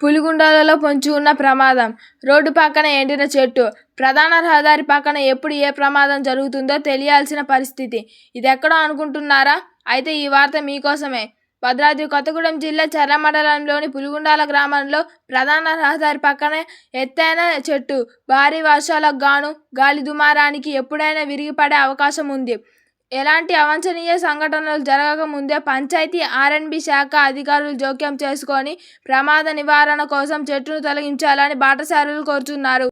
పులిగుండాలలో పొంచి ఉన్న ప్రమాదం. రోడ్డు పక్కన ఎండిన చెట్టు. ప్రధాన రహదారి పక్కన ఎప్పుడు ఏ ప్రమాదం జరుగుతుందో తెలియాల్సిన పరిస్థితి. ఇదెక్కడో అనుకుంటున్నారా? అయితే ఈ వార్త మీకోసమే. భద్రాద్రి కొత్తగూడెం జిల్లా చర్ల మండలంలోని పులిగుండాల గ్రామంలో ప్రధాన రహదారి పక్కన ఎత్తైన చెట్టు భారీ వర్షాలకు గాను గాలి దుమారానికి ఎప్పుడైనా విరిగిపడే అవకాశం ఉంది. ఎలాంటి అవాంఛనీయ సంఘటనలు జరగక ముందే పంచాయతీ ఆర్ఎండ్బీ శాఖ అధికారులు జోక్యం చేసుకొని ప్రమాద నివారణ కోసం చెట్టును తొలగించాలని బాటసారులు కోరుతున్నారు.